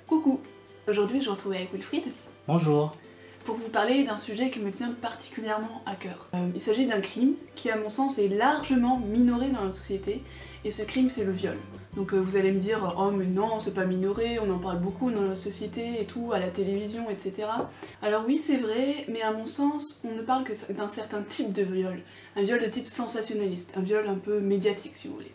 Coucou! Aujourd'hui je vous retrouve avec Wilfried. Bonjour. Pour vous parler d'un sujet qui me tient particulièrement à cœur. Il s'agit d'un crime qui à mon sens est largement minoré dans notre société, et ce crime c'est le viol. Donc vous allez me dire, oh mais non c'est pas minoré, on en parle beaucoup dans notre société et tout, à la télévision, etc. Alors oui c'est vrai, mais à mon sens on ne parle que d'un certain type de viol. Un viol de type sensationnaliste, un viol un peu médiatique si vous voulez.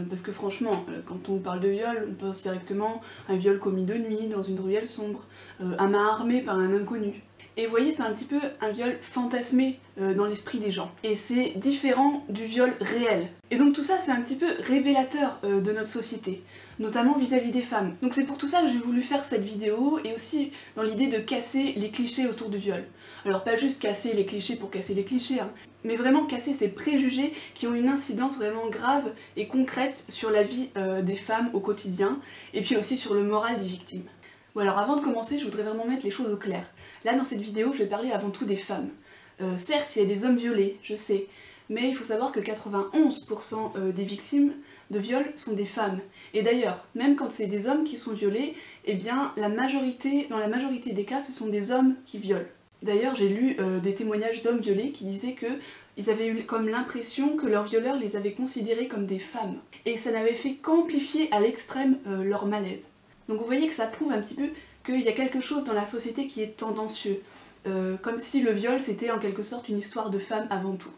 Parce que franchement, quand on parle de viol, on pense directement à un viol commis de nuit, dans une ruelle sombre, à main armée par un inconnu. Et vous voyez, c'est un petit peu un viol fantasmé dans l'esprit des gens. Et c'est différent du viol réel. Et donc tout ça, c'est un petit peu révélateur de notre société, notamment vis-à-vis des femmes. Donc c'est pour tout ça que j'ai voulu faire cette vidéo, et aussi dans l'idée de casser les clichés autour du viol. Alors pas juste casser les clichés pour casser les clichés, hein, mais vraiment casser ces préjugés qui ont une incidence vraiment grave et concrète sur la vie des femmes au quotidien, et puis aussi sur le moral des victimes. Bon alors avant de commencer, je voudrais vraiment mettre les choses au clair. Là dans cette vidéo, je vais parler avant tout des femmes. Certes, il y a des hommes violés, je sais, mais il faut savoir que 91% des victimes de viol sont des femmes. Et d'ailleurs, même quand c'est des hommes qui sont violés, eh bien dans la majorité des cas, ce sont des hommes qui violent. D'ailleurs, j'ai lu des témoignages d'hommes violés qui disaient qu'ils avaient eu comme l'impression que leurs violeurs les avaient considérés comme des femmes. Et ça n'avait fait qu'amplifier à l'extrême leur malaise. Donc vous voyez que ça prouve un petit peu qu'il y a quelque chose dans la société qui est tendancieux. Comme si le viol c'était en quelque sorte une histoire de femme avant tout.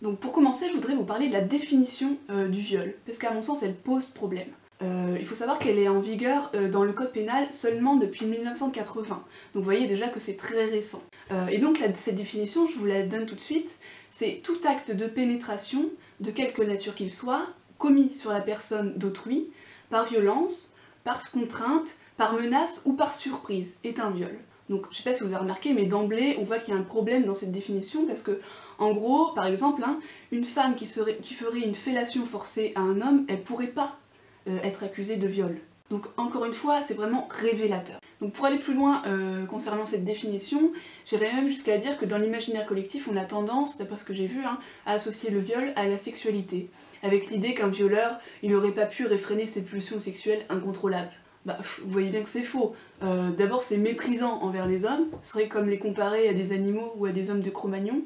Donc pour commencer, je voudrais vous parler de la définition du viol, parce qu'à mon sens elle pose problème. Il faut savoir qu'elle est en vigueur dans le code pénal seulement depuis 1980, donc vous voyez déjà que c'est très récent. Et donc cette définition, je vous la donne tout de suite, c'est tout acte de pénétration, de quelque nature qu'il soit, commis sur la personne d'autrui, par violence, par contrainte, par menace ou par surprise, est un viol. Donc je sais pas si vous avez remarqué, mais d'emblée on voit qu'il y a un problème dans cette définition, parce que en gros, par exemple, hein, une femme qui ferait une fellation forcée à un homme, elle pourrait pas être accusée de viol. Donc encore une fois, c'est vraiment révélateur. Donc pour aller plus loin concernant cette définition, j'irais même jusqu'à dire que dans l'imaginaire collectif, on a tendance, d'après ce que j'ai vu, hein, à associer le viol à la sexualité, avec l'idée qu'un violeur, il n'aurait pas pu réfréner ses pulsions sexuelles incontrôlables. Bah, vous voyez bien que c'est faux. D'abord c'est méprisant envers les hommes, ce serait comme les comparer à des animaux ou à des hommes de Cro-Magnon,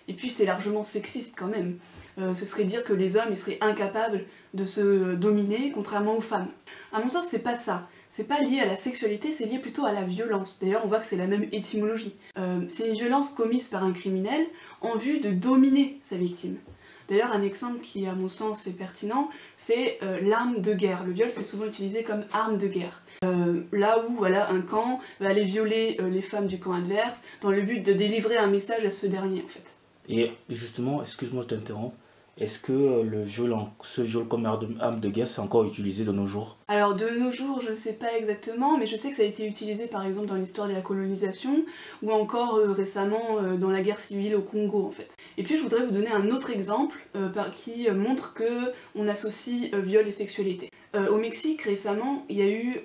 et puis c'est largement sexiste quand même. Ce serait dire que les hommes ils seraient incapables de se dominer, contrairement aux femmes. À mon sens, c'est pas ça. C'est pas lié à la sexualité, c'est lié plutôt à la violence. D'ailleurs, on voit que c'est la même étymologie. C'est une violence commise par un criminel en vue de dominer sa victime. D'ailleurs, un exemple qui, à mon sens, est pertinent, c'est l'arme de guerre. Le viol, c'est souvent utilisé comme arme de guerre. Là où voilà, un camp va aller violer les femmes du camp adverse dans le but de délivrer un message à ce dernier, en fait. Et justement, excuse-moi je t'interromps, est-ce que ce viol comme arme de guerre, c'est encore utilisé de nos jours? Alors de nos jours, je sais pas exactement, mais je sais que ça a été utilisé par exemple dans l'histoire de la colonisation, ou encore récemment dans la guerre civile au Congo en fait. Et puis je voudrais vous donner un autre exemple qui montre que on associe viol et sexualité. Au Mexique récemment, il y a eu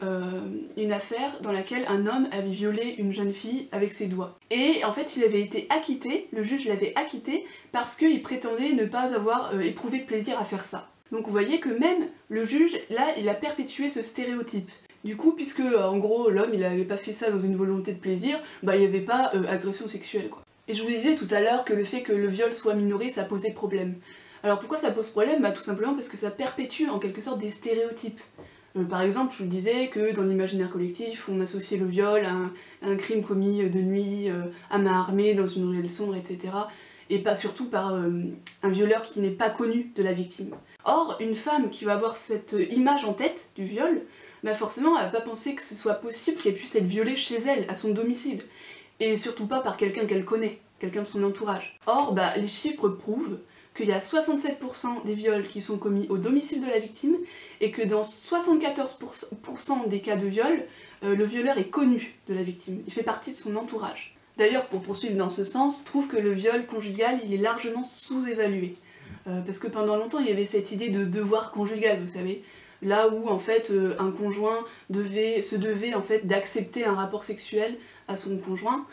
une affaire dans laquelle un homme avait violé une jeune fille avec ses doigts. Et en fait il avait été acquitté, le juge l'avait acquitté parce qu'il prétendait ne pas avoir éprouvé de plaisir à faire ça. Donc vous voyez que même le juge, là, il a perpétué ce stéréotype. Du coup, puisque en gros l'homme il avait pas fait ça dans une volonté de plaisir, bah il n'y avait pas agression sexuelle quoi. Et je vous disais tout à l'heure que le fait que le viol soit minoré, ça posait problème. Alors pourquoi ça pose problème? Bah tout simplement parce que ça perpétue en quelque sorte des stéréotypes. Par exemple, je vous disais que dans l'imaginaire collectif, on associait le viol à un crime commis de nuit, à main armée, dans une ruelle sombre, etc. Et pas surtout par un violeur qui n'est pas connu de la victime. Or, une femme qui va avoir cette image en tête du viol, bah forcément elle va pas penser que ce soit possible qu'elle puisse être violée chez elle, à son domicile. Et surtout pas par quelqu'un qu'elle connaît, quelqu'un de son entourage. Or, bah, les chiffres prouvent qu'il y a 67% des viols qui sont commis au domicile de la victime, et que dans 74% des cas de viol, le violeur est connu de la victime, il fait partie de son entourage. D'ailleurs, pour poursuivre dans ce sens, je trouve que le viol conjugal, il est largement sous-évalué. Parce que pendant longtemps, il y avait cette idée de devoir conjugal, vous savez, là où en fait un conjoint se devait en fait d'accepter un rapport sexuel à son conjoint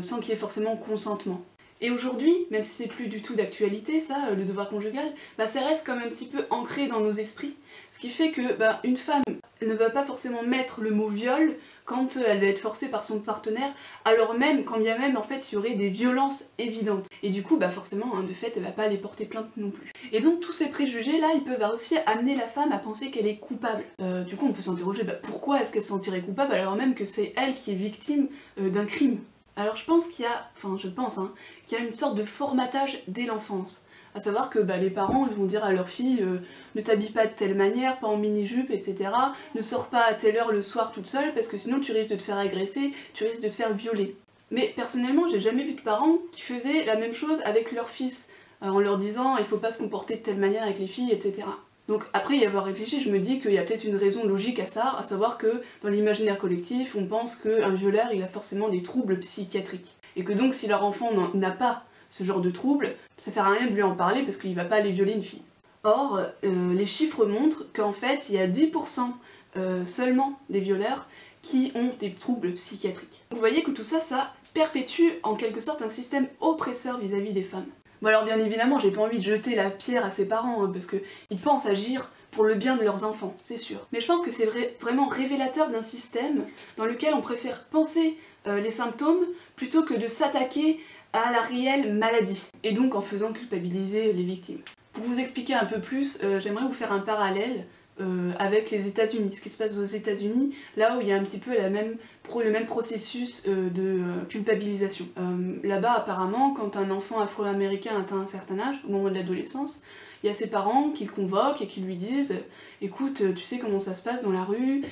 sans qu'il y ait forcément consentement. Et aujourd'hui, même si c'est plus du tout d'actualité ça, le devoir conjugal, bah ça reste comme un petit peu ancré dans nos esprits, ce qui fait que une femme, ne va pas forcément mettre le mot viol quand elle va être forcée par son partenaire, alors même, quand bien même, en fait, il y aurait des violences évidentes. Et du coup, bah forcément, hein, de fait, elle va pas aller porter plainte non plus. Et donc, tous ces préjugés-là, ils peuvent aussi amener la femme à penser qu'elle est coupable. Du coup, on peut s'interroger, bah, pourquoi est-ce qu'elle se sentirait coupable alors même que c'est elle qui est victime d'un crime? Alors je pense qu'il y a, qu'il y a une sorte de formatage dès l'enfance. À savoir que bah, les parents ils vont dire à leur fille ne t'habille pas de telle manière, pas en mini-jupe, etc. Ne sors pas à telle heure le soir toute seule parce que sinon tu risques de te faire agresser, tu risques de te faire violer. Mais personnellement, j'ai jamais vu de parents qui faisaient la même chose avec leur fils, en leur disant il faut pas se comporter de telle manière avec les filles, etc. Donc après y avoir réfléchi, je me dis qu'il y a peut-être une raison logique à ça, à savoir que dans l'imaginaire collectif, on pense qu'un violeur il a forcément des troubles psychiatriques. Et que donc si leur enfant n'a pas ce genre de troubles, ça sert à rien de lui en parler parce qu'il va pas aller violer une fille. Or, les chiffres montrent qu'en fait, il y a 10% seulement des violeurs qui ont des troubles psychiatriques. Vous voyez que tout ça, ça perpétue en quelque sorte un système oppresseur vis-à-vis des femmes. Bon alors bien évidemment, j'ai pas envie de jeter la pierre à ses parents, hein, parce qu'ils pensent agir pour le bien de leurs enfants, c'est sûr. Mais je pense que c'est vraiment révélateur d'un système dans lequel on préfère penser les symptômes plutôt que de s'attaquer à la réelle maladie, et donc en faisant culpabiliser les victimes. Pour vous expliquer un peu plus, j'aimerais vous faire un parallèle avec les États-Unis, ce qui se passe aux États-Unis, là où il y a un petit peu le même processus de culpabilisation. Là-bas, apparemment, quand un enfant afro-américain atteint un certain âge, au moment de l'adolescence, il y a ses parents qui le convoquent et qui lui disent « Écoute, tu sais comment ça se passe dans la rue,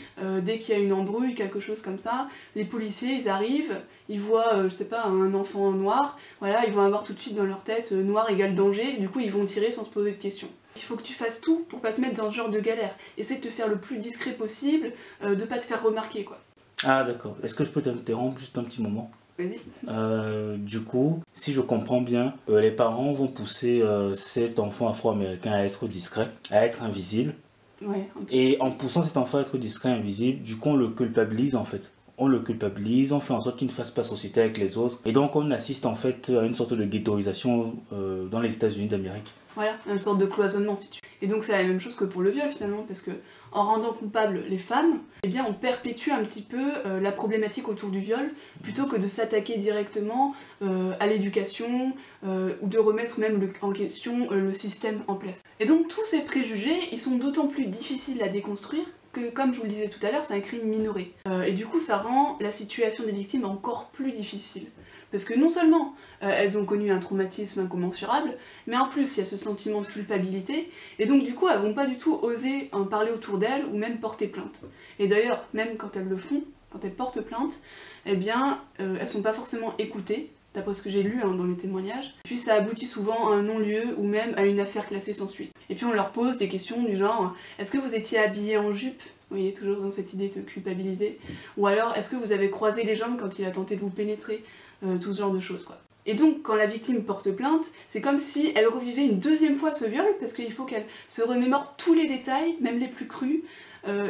dès qu'il y a une embrouille, quelque chose comme ça, les policiers, ils arrivent, ils voient, je sais pas, un enfant noir, voilà, ils vont avoir tout de suite dans leur tête noir égale danger, du coup ils vont tirer sans se poser de questions. Il faut que tu fasses tout pour pas te mettre dans ce genre de galère. Essaie de te faire le plus discret possible, de pas te faire remarquer, quoi. » Ah d'accord, est-ce que je peux t'interrompre juste un petit moment? Vas-y. Du coup, si je comprends bien, les parents vont pousser cet enfant afro-américain à être discret, à être invisible. Ouais. Et en poussant cet enfant à être discret, invisible, du coup on le culpabilise en fait. On le culpabilise, on fait en sorte qu'il ne fasse pas société avec les autres. Et donc on assiste en fait à une sorte de ghettoisation dans les États-Unis d'Amérique. Voilà, une sorte de cloisonnement si tu veux. Et donc c'est la même chose que pour le viol finalement, parce que en rendant coupables les femmes, eh bien on perpétue un petit peu la problématique autour du viol, plutôt que de s'attaquer directement à l'éducation, ou de remettre même en question le système en place. Et donc tous ces préjugés, ils sont d'autant plus difficiles à déconstruire que, comme je vous le disais tout à l'heure, c'est un crime minoré. Et du coup ça rend la situation des victimes encore plus difficile. Parce que non seulement elles ont connu un traumatisme incommensurable, mais en plus il y a ce sentiment de culpabilité, et donc du coup elles vont pas du tout oser en parler autour d'elles ou même porter plainte. Et d'ailleurs, même quand elles le font, quand elles portent plainte, eh bien elles sont pas forcément écoutées, d'après ce que j'ai lu dans les témoignages, puis ça aboutit souvent à un non-lieu ou même à une affaire classée sans suite. Et puis on leur pose des questions du genre « Est-ce que vous étiez habillée en jupe ?» Vous voyez, toujours dans cette idée de culpabiliser. Ou alors « Est-ce que vous avez croisé les jambes quand il a tenté de vous pénétrer ?» Tout ce genre de choses, quoi. Et donc, quand la victime porte plainte, c'est comme si elle revivait une deuxième fois ce viol, parce qu'il faut qu'elle se remémore tous les détails, même les plus crus,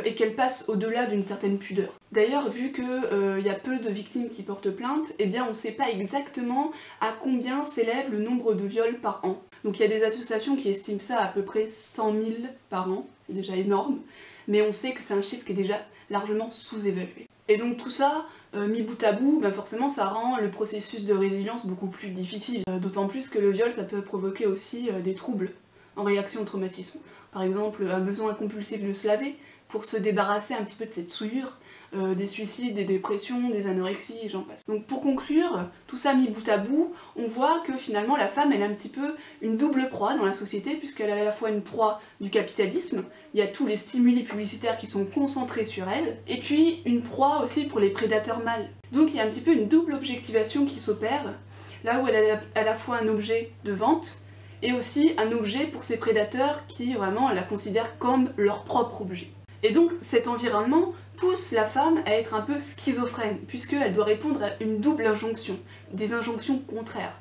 et qu'elle passe au-delà d'une certaine pudeur. D'ailleurs, vu qu'il y a peu de victimes qui portent plainte, eh bien on ne sait pas exactement à combien s'élève le nombre de viols par an. Donc il y a des associations qui estiment ça à peu près 100 000 par an, c'est déjà énorme, mais on sait que c'est un chiffre qui est déjà largement sous-évalué. Et donc tout ça, mis bout à bout, bah forcément ça rend le processus de résilience beaucoup plus difficile. D'autant plus que le viol, ça peut provoquer aussi des troubles en réaction au traumatisme. Par exemple, un besoin compulsif de se laver pour se débarrasser un petit peu de cette souillure, des suicides, des dépressions, des anorexies, et j'en passe. Donc pour conclure, tout ça mis bout à bout, on voit que finalement la femme elle est un petit peu une double proie dans la société, puisqu'elle est à la fois une proie du capitalisme, il y a tous les stimuli publicitaires qui sont concentrés sur elle, et puis une proie aussi pour les prédateurs mâles. Donc il y a un petit peu une double objectivation qui s'opère, là où elle est à la fois un objet de vente, et aussi un objet pour ces prédateurs qui vraiment la considèrent comme leur propre objet. Et donc cet environnement pousse la femme à être un peu schizophrène, puisqu'elle doit répondre à une double injonction, des injonctions contraires.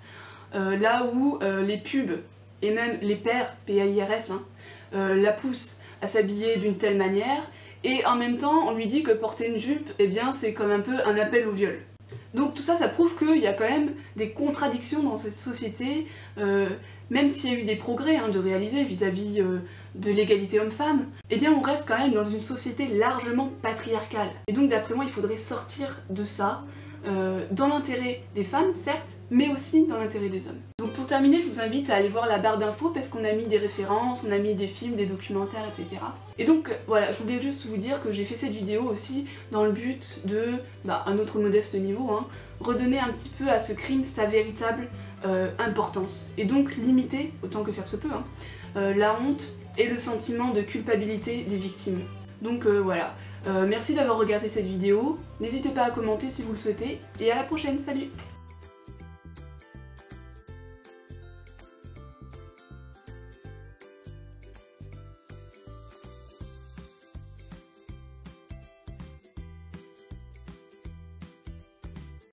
Là où les pubs, et même les pères, PAIRS, la poussent à s'habiller d'une telle manière, et en même temps on lui dit que porter une jupe, eh bien c'est comme un peu un appel au viol. Donc tout ça, ça prouve qu'il y a quand même des contradictions dans cette société, même s'il y a eu des progrès de réaliser vis-à-vis de l'égalité homme-femme, eh bien on reste quand même dans une société largement patriarcale. Et donc d'après moi, il faudrait sortir de ça, dans l'intérêt des femmes, certes, mais aussi dans l'intérêt des hommes. Donc pour terminer, je vous invite à aller voir la barre d'infos parce qu'on a mis des références, on a mis des films, des documentaires, etc. Et donc voilà, je voulais juste vous dire que j'ai fait cette vidéo aussi dans le but de, à notre modeste niveau, redonner un petit peu à ce crime sa véritable importance. Et donc limiter, autant que faire se peut, la honte et le sentiment de culpabilité des victimes. Donc voilà. Merci d'avoir regardé cette vidéo, n'hésitez pas à commenter si vous le souhaitez, et à la prochaine, salut!